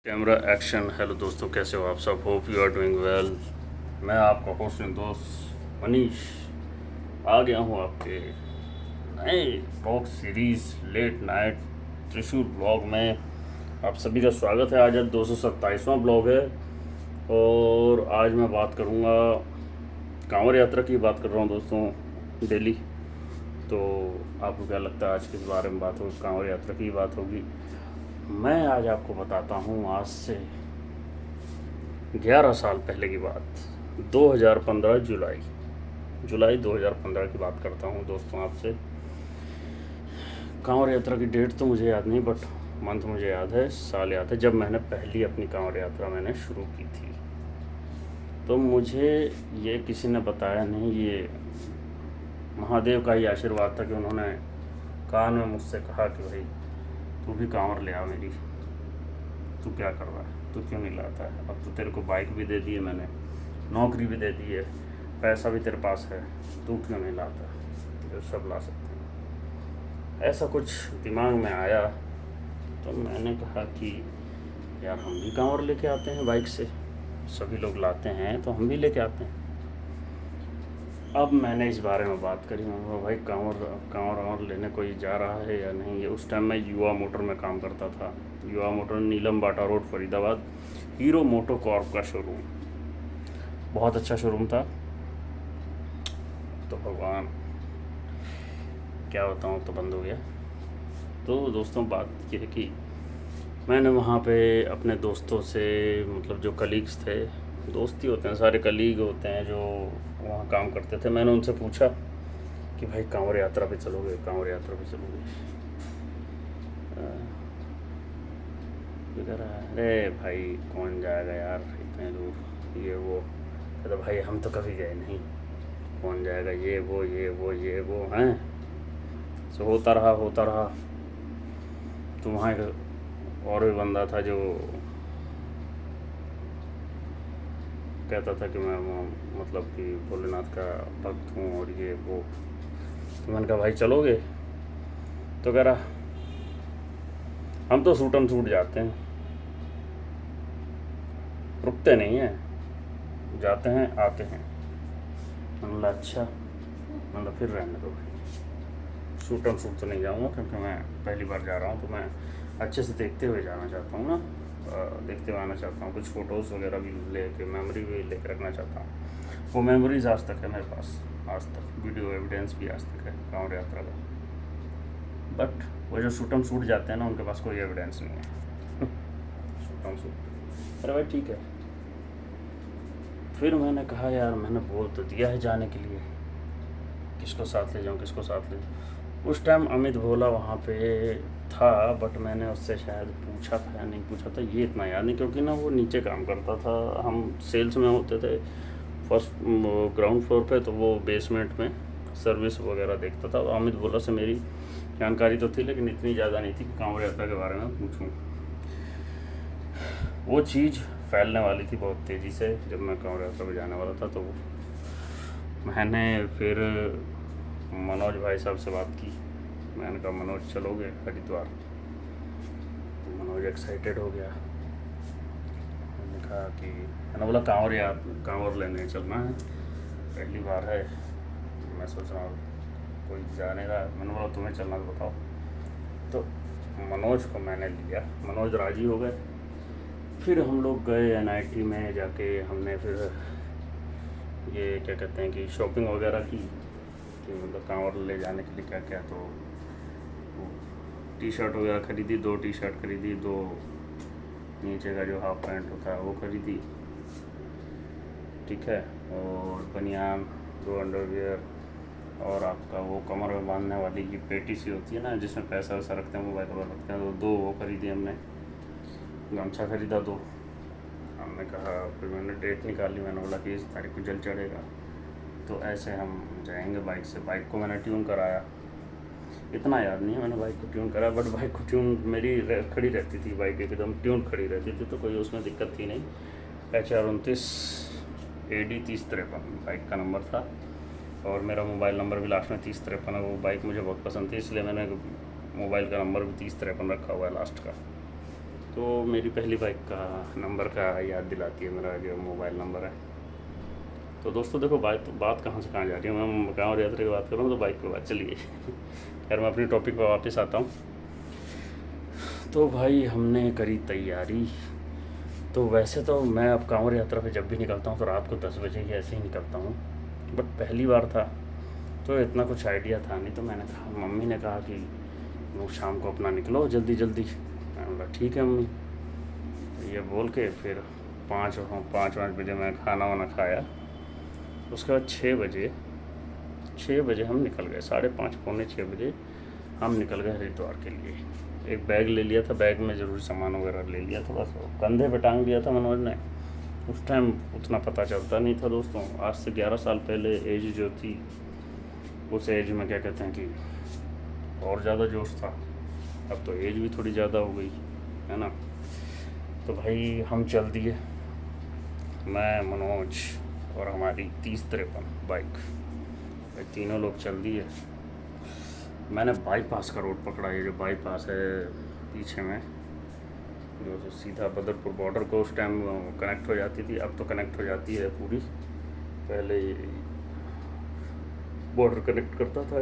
Camera action. Hello दोस्तों, कैसे हो आप सब? Hope you are doing well. मैं आपका होस्ट एंड दोस्त मनीष आ गया हूँ आपके नए ब्लॉग सीरीज़ लेट नाइट त्रिशूल ब्लॉग में। आप सभी का स्वागत है। आज 227वां ब्लॉग है और आज मैं बात करूँगा कांवड़ यात्रा की। बात कर रहा हूँ दोस्तों डेली। तो आपको क्या लगता है आज किस बारे में बात होगी? कांवड़ यात्रा की बात होगी। मैं आज आपको बताता हूँ आज से 11 साल पहले की बात। 2015 जुलाई 2015 की बात करता हूँ दोस्तों आपसे। कांवड़ यात्रा की डेट तो मुझे याद नहीं, बट मंथ मुझे याद है, साल याद है, जब मैंने पहली अपनी कांवड़ यात्रा मैंने शुरू की थी। तो मुझे ये किसी ने बताया नहीं, ये महादेव का ही आशीर्वाद था कि उन्होंने कान में मुझसे कहा कि भाई तू भी कांवड़ ले आ मेरी। तू क्या कर रहा है, तू क्यों नहीं लाता है? अब तो तेरे को बाइक भी दे दी है मैंने, नौकरी भी दे दी है, पैसा भी तेरे पास है, तू क्यों नहीं लाता? जो सब ला सकते हैं। ऐसा कुछ दिमाग में आया तो मैंने कहा कि यार हम भी कांवड़ लेके आते हैं बाइक से, सभी लोग लाते हैं तो हम भी लेके आते हैं। अब मैंने इस बारे में बात करी। मैंने कहा भाई कांवड़ लेने कोई जा रहा है या नहीं। ये उस टाइम मैं युवा मोटर में काम करता था। युवा मोटर नीलम बाटा रोड फरीदाबाद, हीरो मोटो कॉर्प का शोरूम, बहुत अच्छा शोरूम था। तो भगवान क्या बताऊँ, तो बंद हो गया। तो दोस्तों बात ये है कि मैंने वहाँ पे अपने दोस्तों से, मतलब जो कलीग्स थे, दोस्ती होते हैं सारे, कलीग होते हैं जो वहाँ काम करते थे, मैंने उनसे पूछा कि भाई कांवड़ यात्रा पे चलोगे, कांवड़ यात्रा पे चलोगे? कह रहा है अरे भाई कौन जाएगा यार इतने दूर, ये वो। कहता भाई हम तो कभी गए नहीं, कौन जाएगा, ये वो हैं। सो होता रहा। तो वहाँ एक और भी बंदा था जो कहता था कि मैं मतलब कि भोलेनाथ का भक्त हूँ और ये वो। तो मैंने कहा भाई चलोगे? तो कह रहा हम तो सूटम सूट जाते हैं, रुकते नहीं हैं, जाते हैं आते हैं। मैंने बोला अच्छा। मतलब फिर रहने दो भाई, सूटम सूट तो नहीं जाऊँगा क्योंकि मैं पहली बार जा रहा हूँ, तो मैं अच्छे से देखते हुए जाना चाहता हूँ ना, देखते हुए आना चाहता हूँ। कुछ फ़ोटोज़ वगैरह भी लेके, मेमोरी भी लेके रखना चाहता हूँ। वो मेमोरीज आज तक है मेरे पास, आज तक वीडियो एविडेंस भी आज तक है कांवड़ यात्रा का। बट वो जो सूटम सूट जाते हैं ना, उनके पास कोई एविडेंस नहीं है। सूटम सूट, अरे भाई ठीक है। फिर मैंने कहा यार मैंने बोल तो दिया है जाने के लिए, किसको साथ ले जाऊँ, किसको साथ ले जाऊँ। उस टाइम अमित भोला वहाँ पे था, बट मैंने उससे शायद पूछा था या नहीं पूछा था, ये इतना याद नहीं, क्योंकि ना वो नीचे काम करता था, हम सेल्स में होते थे फर्स्ट ग्राउंड फ्लोर पे, तो वो बेसमेंट में सर्विस वगैरह देखता था। तो अमित भोला से मेरी जानकारी तो थी, लेकिन इतनी ज़्यादा नहीं थी कि कांवड़ यात्रा के बारे में पूछूँ। वो चीज़ फैलने वाली थी बहुत तेज़ी से जब मैं कांवड़ यात्रा पर जाने वाला था। तो मैंने फिर मनोज भाई साहब से बात की। मैंने कहा मनोज चलोगे हरिद्वार? तो मनोज एक्साइटेड हो गया। मैंने कहा कि, मैंने बोला कांवड़ लेने चलना है, पहली बार है, मैं सोच रहा हूँ कोई जाने रहा है। मैंने बोला तुम्हें चलना तो बताओ। तो मनोज को मैंने लिया, मनोज राजी हो गए। फिर हम लोग गए NIT में, जाके हमने फिर ये क्या कहते हैं कि शॉपिंग वगैरह की, कि मतलब कांवड़ ले जाने के लिए क्या क्या। तो टी शर्ट वगैरह खरीदी, 2 टी शर्ट खरीदी, 2 नीचे का जो हाफ पैंट होता है वो खरीदी, ठीक है, और बनियान, 2 अंडरवियर, और आपका वो कमर में बांधने वाली की पेटी सी होती है ना, जिसमें पैसा वैसा रखते हैं, मोबाइल वगैरह रखते हैं, तो 2 वो खरीदी हमने। गमछा खरीदा 2। हमने कहा, फिर मैंने डेट निकाली, मैंने बोला कि इस तारीख को जल चढ़ेगा, तो ऐसे हम जाएंगे बाइक से। बाइक को मैंने ट्यून कराया, इतना याद नहीं है मैंने बाइक को ट्यून कराया, बट बाइक को ट्यून मेरी खड़ी रहती थी, बाइक एकदम ट्यून खड़ी रहती थी, तो कोई उसमें दिक्कत थी नहीं। HR29 AD 3053 बाइक का नंबर था, और मेरा मोबाइल नंबर भी लास्ट में 3053 है। वो बाइक मुझे बहुत पसंद थी, इसलिए मैंने मोबाइल का नंबर भी 3053 रखा हुआ है लास्ट का। तो मेरी पहली बाइक का नंबर का याद दिलाती है मेरा जो मोबाइल नंबर है। तो दोस्तों देखो, बात कहाँ से कहाँ जा रही है। मैं कांवड़ यात्रा की बात कर रहा हूँ तो बाइक की बात चलिए। खैर मैं अपनी टॉपिक पर वापस आता हूँ। तो भाई हमने करी तैयारी। तो वैसे तो मैं अब कांवड़ यात्रा पे जब भी निकलता हूँ तो रात को 10 बजे ही ऐसे ही निकलता हूँ, बट पहली बार था तो इतना कुछ आइडिया था नहीं। तो मैंने कहा, मम्मी ने कहा कि वो शाम को अपना निकलो जल्दी जल्दी। मैंने बोला ठीक है मम्मी, ये बोल के फिर 5 बजे मैं खाना वाना खाया। उसके बाद 6 बजे हम निकल गए, 5:30 पौने 6 बजे हम निकल गए हरिद्वार के लिए। एक बैग ले लिया था, बैग में ज़रूरी सामान वगैरह ले लिया था, बस कंधे पे टांग दिया था मनोज ने। उस टाइम उतना पता चलता नहीं था दोस्तों, आज से 11 साल पहले एज जो थी, उस एज में क्या कहते हैं कि और ज़्यादा जोश था। अब तो एज भी थोड़ी ज़्यादा हो गई है ना। तो भाई हम चल दिए, मैं, मनोज और हमारी 3053 बाइक, भाई तीनों लोग चल दिए। मैंने बाईपास का रोड पकड़ा, ये जो बाईपास है पीछे में, जो सीधा बदरपुर बॉर्डर को उस टाइम कनेक्ट हो जाती थी, अब तो कनेक्ट हो जाती है पूरी। पहले बॉर्डर कनेक्ट करता था,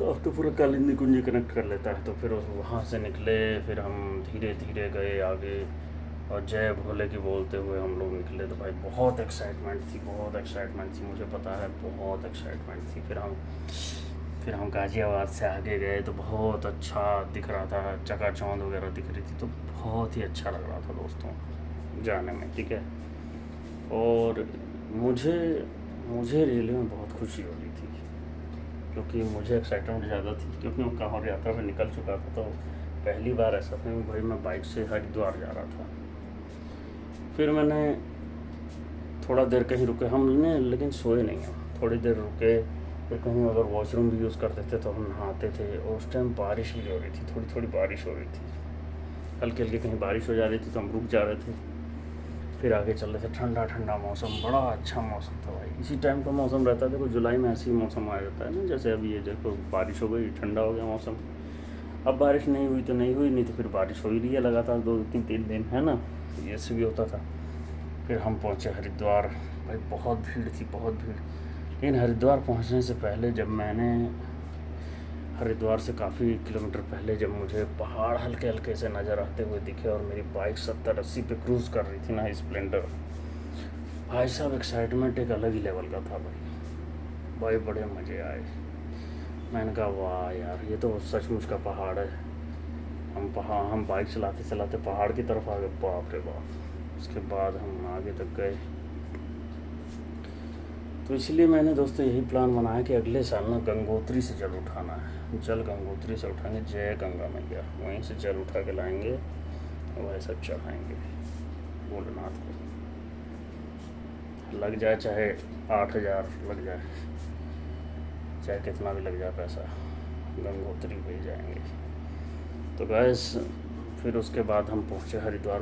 अब तो पूरा कालिंदी कुंजी कनेक्ट कर लेता है। तो फिर वहाँ से निकले, फिर हम धीरे धीरे गए आगे और जय भोले की बोलते हुए हम लोग निकले। तो भाई बहुत एक्साइटमेंट थी, मुझे पता है बहुत एक्साइटमेंट थी। फिर हम गाज़ियाबाद से आगे गए तो बहुत अच्छा दिख रहा था, चकाचौंध वगैरह दिख रही थी, तो बहुत ही अच्छा लग रहा था दोस्तों जाने में, ठीक है। और मुझे रेलवे में बहुत खुशी हो रही थी, क्योंकि मुझे एक्साइटमेंट ज़्यादा थी, क्योंकि मैं कांवड़ यात्रा पर निकल चुका था। तो पहली बार ऐसा था कि भाई मैं बाइक से हरिद्वार जा रहा था। फिर मैंने थोड़ा देर कहीं रुके हमने, लेकिन सोए नहीं हम, थोड़ी देर रुके। फिर कहीं अगर वॉशरूम भी यूज़ करते थे तो हम नहाते थे। और उस टाइम बारिश भी हो रही थी, थोड़ी बारिश हो रही थी, हल्की हल्की कहीं बारिश हो जा रही थी, तो हम रुक जा रहे थे। फिर आगे चल रहे थे, ठंडा ठंडा मौसम, बड़ा अच्छा मौसम था भाई। इसी टाइम का मौसम रहता है, देखो जुलाई में ऐसे ही मौसम आ जाता है ना, जैसे अभी ये देखो बारिश हो गई, ठंडा हो गया मौसम। अब बारिश नहीं हुई तो नहीं हुई, नहीं तो फिर बारिश हो ही रही है लगातार 2-3 दिन, है ना, ये से भी होता था। फिर हम पहुँचे हरिद्वार, भाई बहुत भीड़ थी, बहुत भीड़। लेकिन हरिद्वार पहुँचने से पहले, जब मैंने हरिद्वार से काफ़ी किलोमीटर पहले जब मुझे पहाड़ हल्के हल्के से नज़र आते हुए दिखे और मेरी बाइक 70-80 पे क्रूज़ कर रही थी ना, स्प्लेंडर, भाई साहब एक्साइटमेंट एक अलग ही लेवल का था भाई बड़े मज़े आए। मैंने कहा वाह यार, ये तो सचमुच का पहाड़ है। हम बाइक चलाते चलाते पहाड़ की तरफ आ गए, बाप रे बाप। उसके बाद हम आगे तक गए। तो इसलिए मैंने दोस्तों यही प्लान बनाया कि अगले साल ना गंगोत्री से जल उठाना है। जल गंगोत्री से उठाएंगे, जय गंगा मैया, वहीं से जल उठा के लाएंगे और वह सब चढ़ाएंगे भोलेनाथ को। लग जाए चाहे 8,000 लग जाए, चाहे कितना भी लग जाए पैसा, गंगोत्री पे ही जाएंगे। तो गैस फिर उसके बाद हम पहुँचे हरिद्वार,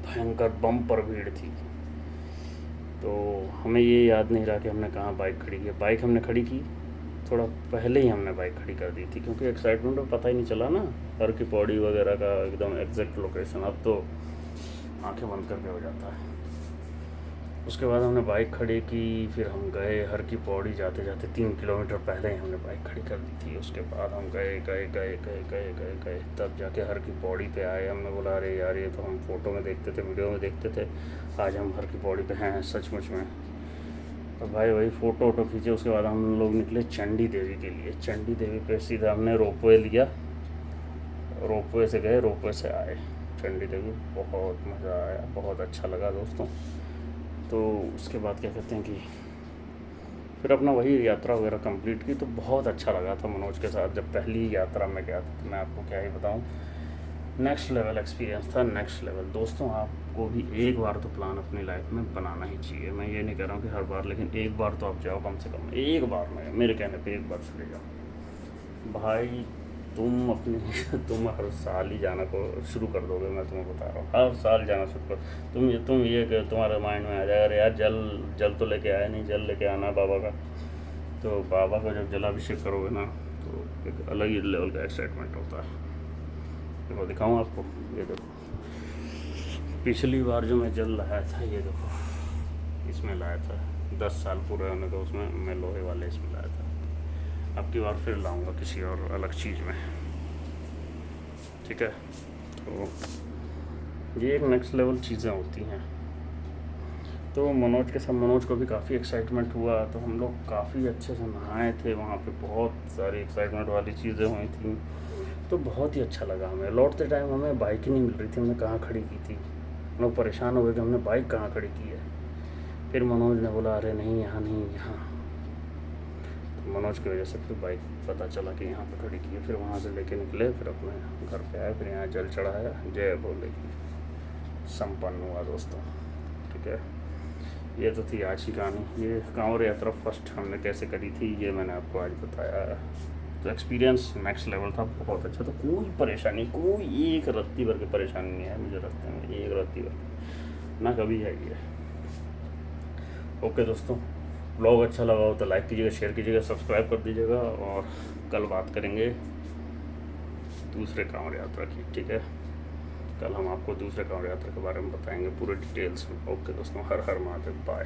भयंकर बम्पर भीड़ थी। तो हमें ये याद नहीं रहा कि हमने कहाँ बाइक खड़ी की। बाइक हमने खड़ी की थोड़ा पहले ही हमने बाइक खड़ी कर दी थी, क्योंकि एक्साइटमेंट में पता ही नहीं चला ना हर की पौड़ी वगैरह का एकदम एग्जैक्ट लोकेशन। अब तो आंखें बंद करके हो जाता है। उसके बाद हमने बाइक खड़ी की, फिर हम गए हर की पौड़ी। जाते जाते 3 किलोमीटर पहले ही हमने बाइक खड़ी कर दी थी। उसके बाद हम गए, तब जाके हर की पौड़ी पे आए। हमने बोला अरे यार, ये तो हम फ़ोटो में देखते थे, वीडियो में देखते थे, आज हम हर की पौड़ी पे हैं सचमुच में। तो भाई वही फ़ोटो वोटो खींचे। उसके बाद हम लोग निकले चंडी देवी के लिए। चंडी देवी पे सीधा हमने रोपवे लिया, रोपवे से गए, रोपवे से आए चंडी देवी। बहुत मज़ा आया, बहुत अच्छा लगा दोस्तों। तो उसके बाद क्या कहते हैं कि फिर अपना वही यात्रा वगैरह कंप्लीट की। तो बहुत अच्छा लगा था मनोज के साथ। जब पहली यात्रा में गया था तो मैं आपको क्या ही बताऊं, नेक्स्ट लेवल एक्सपीरियंस था, नेक्स्ट लेवल। दोस्तों आपको भी एक बार तो प्लान अपनी लाइफ में बनाना ही चाहिए। मैं ये नहीं कह रहा हूँ कि हर बार, लेकिन एक बार तो आप जाओ, कम से कम एक बार में, मेरे कहने पे एक बार चले जाओ भाई। तुम हर साल ही जाना को शुरू कर दोगे, मैं तुम्हें बता रहा हूँ, हर साल जाना शुरू कर। तुम ये कि तुम्हारे माइंड में आ जाएगा अरे यार जल तो लेके आया नहीं, जल लेके आना बाबा का। तो बाबा का जब जलाभिषेक करोगे ना, तो एक अलग ही लेवल का एक्साइटमेंट होता है। देखो दिखाऊँ आपको, ये देखो पिछली बार जो मैं जल लाया था, ये देखो, इसमें लाया था 10 साल पूरे होने का, उसमें मैं लोहे वाले इसमें लाया था। अब की बार फिर लाऊंगा किसी और अलग चीज़ में, ठीक है। तो ये एक नेक्स्ट लेवल चीज़ें होती हैं। तो मनोज के साथ, मनोज को भी काफ़ी एक्साइटमेंट हुआ, तो हम लोग काफ़ी अच्छे से नहाए थे वहाँ पे, बहुत सारी एक्साइटमेंट वाली चीज़ें हुई थी, तो बहुत ही अच्छा लगा हमें। लौटते टाइम हमें बाइक ही नहीं मिल रही थी, हमने कहाँ खड़ी की थी, हम लोग परेशान हो गए कि हमने बाइक कहाँ खड़ी की है। फिर मनोज ने बोला अरे नहीं, यहाँ नहीं, यहाँ। तो मनोज की वजह से फिर बाइक पता चला कि यहाँ पे खड़ी की है। फिर वहाँ से लेके निकले, फिर अपने घर पे आए, फिर यहाँ जल चढ़ाया, जय भोले की संपन्न हुआ दोस्तों, ठीक है। ये तो थी आज की कहानी। ये कांवड़ यात्रा फर्स्ट हमने कैसे करी थी, ये मैंने आपको आज बताया। तो एक्सपीरियंस नेक्स्ट लेवल था, बहुत अच्छा। तो कोई परेशानी, कोई एक रत्ती भर की परेशानी नहीं है मुझे रास्ते में, एक रत्ती भर ना कभी है ये। ओके दोस्तों, ब्लॉग अच्छा लगा हो तो लाइक कीजिएगा, शेयर कीजिएगा, सब्सक्राइब कर दीजिएगा, और कल बात करेंगे दूसरे कांवड़ यात्रा की, ठीक है। कल हम आपको दूसरे कांवड़ यात्रा के बारे में बताएंगे पूरे डिटेल्स में। ओके दोस्तों, हर हर महादेव, बाय।